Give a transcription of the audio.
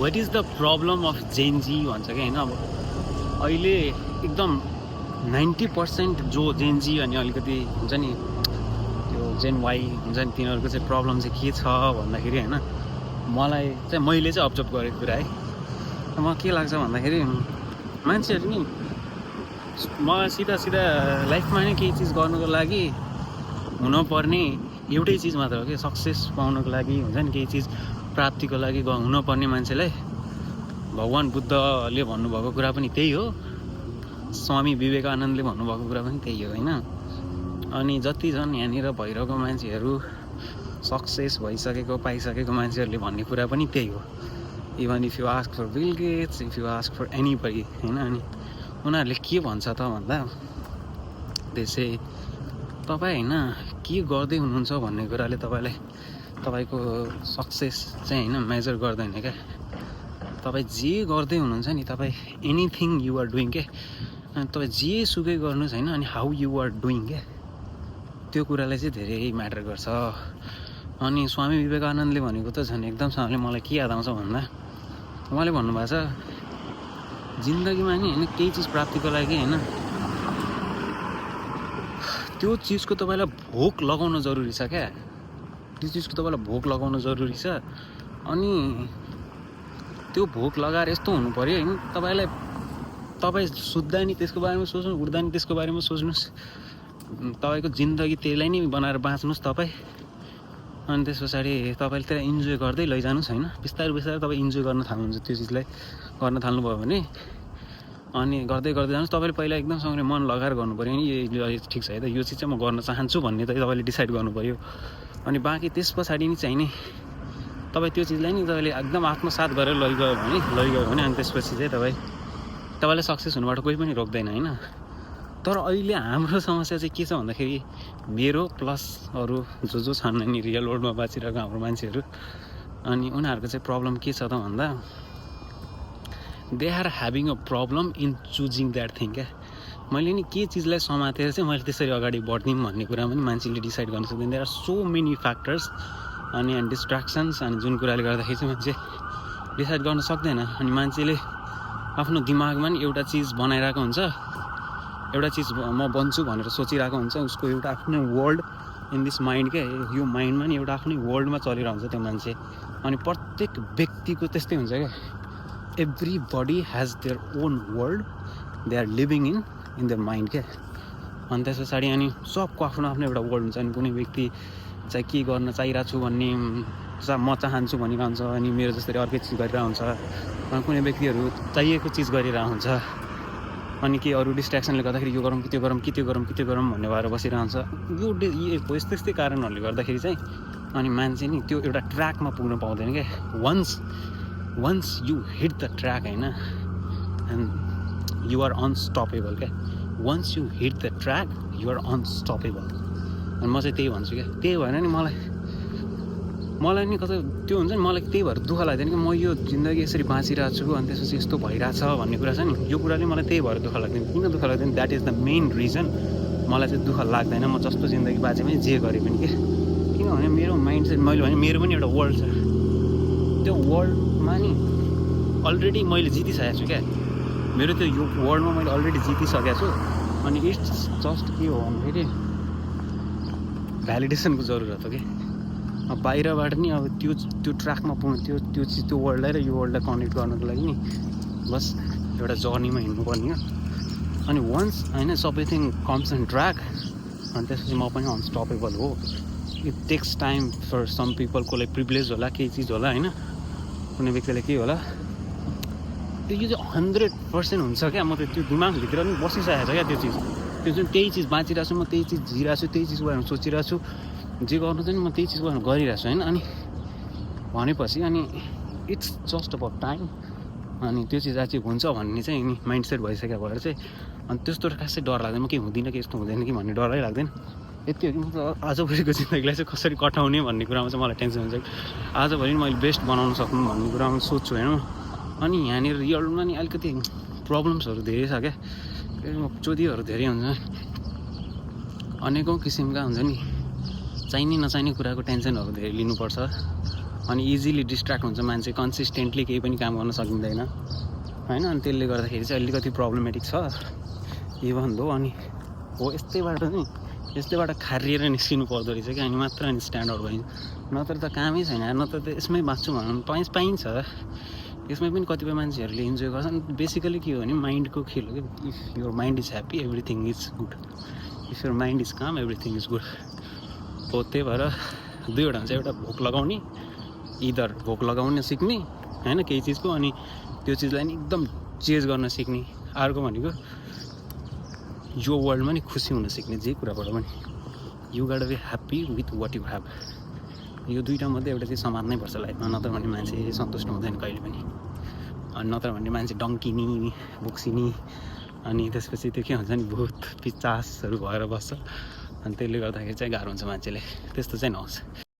What is the problem of Gen Z भन्छ क्या होइन। अब अहिले एकदम 90% जो जेनजी अनि अलिकति हुन्छ नि त्यो जेन वाइ हुन्छ नि तिनीहरूको चाहिँ प्रब्लम चाहिँ के छ भन्दाखेरि होइन, मलाई चाहिँ मैले चाहिँ अब्जर्भ गरेको कुरा है, म के लाग्छ भन्दाखेरि मान्छेहरू नि म सिधा लाइफमा नै केही चिज गर्नुको लागि हुनुपर्ने एउटै चिज मात्र हो कि सक्सेस पाउनको लागि हुन्छ नि केही चिज प्राप्तिको लागि हुनुपर्ने मान्छेलाई भगवान् बुद्धले भन्नुभएको कुरा पनि त्यही हो, स्वामी विवेकानन्दले भन्नुभएको कुरा पनि त्यही हो होइन। अनि जति झन् यहाँनिर भइरहेको मान्छेहरू सक्सेस भइसकेको पाइसकेको मान्छेहरूले भन्ने कुरा पनि त्यही हो। Even if you ask for Bill Gates, if you ask for anybody होइन, अनि उनीहरूले के भन्छ त भन्दा त्यसै तपाईँ होइन के गर्दै हुनुहुन्छ भन्ने कुराले तपाईँलाई तपाईँको सक्सेस चाहिँ होइन मेजर गर्दैन क्या। तपाईँ जे गर्दै हुनुहुन्छ नि, तपाईँ एनिथिङ यु आर डुइङ क्या, अनि तपाईँ जे सुकै गर्नुहोस् होइन, अनि हाउ यु आर डुइङ क्या, त्यो कुरालाई चाहिँ धेरै म्याटर गर्छ। अनि स्वामी विवेकानन्दले भनेको त झन् एकदमसँगले मलाई के याद आउँछ भन्दा उहाँले भन्नुभएको छ जिन्दगीमा नि होइन केही चिज प्राप्तिको लागि होइन त्यो चिजको तपाईँलाई भोक लगाउन जरुरी छ क्या, त्यो चिजको तपाईँलाई भोक लगाउन जरुरी छ। अनि त्यो भोक लगाएर यस्तो हुनु पऱ्यो होइन, तपाईँ सुत्दा नि त्यसको बारेमा सोच्नु, उठ्दा नि त्यसको बारेमा सोच्नुहोस्, तपाईँको जिन्दगी त्यसलाई नै बनाएर बाँच्नुहोस् तपाईँ। अनि त्यस पछाडि तपाईँले त्यसलाई इन्जोय गर्दै लैजानुहोस् होइन, बिस्तारै तपाईँ इन्जोय गर्न थाल्नुहुन्छ त्यो चिजलाई गर्न थाल्नुभयो भने, अनि गर्दै जानुहोस्। तपाईँले पहिला एकदमसँगले मन लगाएर गर्नु पऱ्यो नि यो ठिक छ है त, यो चिज चाहिँ म गर्न चाहन्छु भन्ने त तपाईँले डिसाइड गर्नु पऱ्यो। अनि बाँकी त्यस पछाडि नि चाहिने तपाईँ त्यो चिजलाई नि तपाईँले एकदम आत्मसात गरेर लैगयो भने अनि त्यसपछि चाहिँ तपाईँलाई सक्सेस हुनुबाट कोही पनि रोक्दैन होइन। तर अहिले हाम्रो समस्या चाहिँ के छ भन्दाखेरि मेरो प्लस अरू जो छन् नि रियल वर्ल्डमा बाँचिरहेको हाम्रो मान्छेहरू, अनि उनीहरूको चाहिँ प्रब्लम के छ त भन्दा they are having a problem in choosing that thing क्या। मैले नि के चिजलाई समातेर चाहिँ मैले त्यसरी अगाडि बढ्दिउँ भन्ने कुरा पनि मान्छेले डिसाइड गर्न सक्दैन। There are so many factors अनि डिस्ट्र्याक्सन्स, अनि जुन कुराले गर्दाखेरि चाहिँ मान्छे डिसाइड गर्न सक्दैन। अनि मान्छेले आफ्नो दिमागमा नि एउटा चिज बनाइरहेको हुन्छ, एउटा चिज म बन्छु भनेर सोचिरहेको हुन्छ, उसको एउटा आफ्नै वर्ल्ड इन दिस माइन्ड क्या, यो माइन्डमा नि एउटा आफ्नै वर्ल्डमा चलिरहेको हुन्छ त्यो मान्छे। अनि प्रत्येक व्यक्तिको त्यस्तै हुन्छ क्या, everybody has their own world they are living in their mind क्या। अनि त्यस पछाडि अनि सबको आफ्नो आफ्नो एउटा वर्ल्ड हुन्छ। अनि कुनै व्यक्ति चाहिँ के गर्न चाहिरहेको छु भन्ने म चाहन्छु भनिरहन्छ, अनि मेरो जसरी अर्कै चिज गरिरहेको हुन्छ। अनि कुनै व्यक्तिहरू चाहिएको चिज गरिरहेको हुन्छ, अनि के अरू डिस्ट्र्याक्सनले गर्दाखेरि यो गरौँ कि त्यो गरौँ भन्ने भएर बसिरहन्छ। यो यस्तै कारणहरूले गर्दाखेरि चाहिँ अनि मान्छे नि त्यो एउटा ट्र्याकमा पुग्न पाउँदैन क्या। Once you hit the track होइन, एन्ड यु आर अनस्टपेबल क्या। Once you hit the track you are unstoppable. अनि म चाहिँ त्यही भन्छु क्या। त्यही भएर नि मलाई नि कतै त्यो हुन्छ नि, मलाई त्यही भएर दुःख लाग्दैन कि म यो जिन्दगी यसरी बाँचिरहेको छु अनि त्यसपछि यस्तो भइरहेछ भन्ने कुरा छ नि, यो कुराले मलाई त्यही भएर दुःख लाग्दैन। किन दुःख लाग्दैन, that is the main reason मलाई चाहिँ दुःख लाग्दैन म जस्तो जिन्दगी बाँचे पनि जे गरेँ पनि के। किनभने मेरो माइन्ड चाहिँ मैले भने मेरो पनि एउटा वर्ल्ड छ, त्यो वर्ल्डमा नि अलरेडी मैले जितिसकेको छु क्या। मेरो त्यो यो वर्ल्डमा मैले अलरेडी जितिसकेको छु। अनि इट्स जस्ट के हो भन्दाखेरि भ्यालिडेसनको जरुरत हो कि बाहिरबाट नि अब त्यो ट्र्याकमा पुग्नु, त्यो वर्ल्डलाई र यो वर्ल्डलाई कनेक्ट गर्नको लागि नि बस एउटा जर्नीमा हिँड्नुपर्ने हो। अनि वन्स होइन सबैथिङ कम्स इन ट्र्याक, अनि त्यसपछि म पनि अनस्टपेबल हो। It takes time for some people, कसलाई प्रिभिलेज होला, केही चिज होला होइन, कुनै व्यक्तिले के होला, यो चाहिँ 100% हुन्छ क्या। म त त्यो दिमागभित्र पनि बसिसकेको छ क्या त्यो चिज, त्यो जुन त्यही चिज बाँचिरहेको छु, म त्यही चिज जिरहेको छु, त्यही चिजको बारेमा सोचिरहेको छु, जे गर्नु चाहिँ म त्यही चिजको बारेमा गरिरहेको छु होइन। अनि भनेपछि अनि इट्स जस्ट अबाउट टाइम, अनि त्यो चिज चाहिँ हुन्छ भन्ने चाहिँ नि माइन्ड सेट भइसक्यो भएर चाहिँ अनि त्यस्तो खासै डर लाग्दैन, म केही हुँदिनँ कि यस्तो हुँदैन कि भन्ने डरै लाग्दैन। यति हो कि म त आजभोलिको जिन्दगीलाई चाहिँ कसरी कटाउने भन्ने कुरामा चाहिँ मलाई टेन्सन हुन्छ। आजभोलि मैले बेस्ट बनाउन सक्नु भन्ने कुरामा सोध्छु होइन। अनि यहाँनिर रियलमा नि अलिकति प्रब्लम्सहरू धेरै छ क्या, चोदीहरू धेरै हुन्छ, अनेकौँ किसिमका हुन्छ नि, चाहिने नचाहिने कुराको टेन्सनहरू धेरै लिनुपर्छ। अनि इजिली डिस्ट्र्याक्ट हुन्छ मान्छे, कन्सिस्टेन्टली केही पनि काम गर्न सकिँदैन होइन। अनि त्यसले गर्दाखेरि चाहिँ अलिकति प्रब्लमेटिक छ इभन दो। अनि हो यस्तैबाट खारिएर निस्किनु पर्दो रहेछ कि, अनि मात्र अनि स्ट्यान्ड आउट भइन्छ, नत्र त कामै छैन, नत्र त यसमै बाँच्छु भन्नु पाइन्छ। यसमै पनि कतिपय मान्छेहरूले इन्जोय गर्छन्। बेसिकली के हो भने माइन्डको खेल हो कि, if your mind is happy everything is good, if your mind is काम एभ्रिथिङ इज गुड हो। त्यही भएर दुईवटा हुन्छ, एउटा भोक लगाउने, इदर भोक लगाउन सिक्ने होइन केही चिजको, अनि त्यो चिजलाई नि एकदम चेज गर्न सिक्ने। अर्को भनेको यो वर्ल्डमा नि खुसी हुन सिक्ने, जे कुराबाट पनि। You got be happy with what you have. यो दुईवटा मध्ये एउटा चाहिँ समात्नै पर्छ लाइफमा, नत्र भने मान्छे सन्तुष्ट हुँदैन कहिले पनि। अनि नत्र भने मान्छे डङ्किने, बोक्सिने, अनि त्यसपछि त्यो के हुन्छ नि भूत पिचासहरू भएर बस्छ। अनि त्यसले गर्दाखेरि चाहिँ गाह्रो हुन्छ मान्छेले, त्यस्तो चाहिँ नहोस्।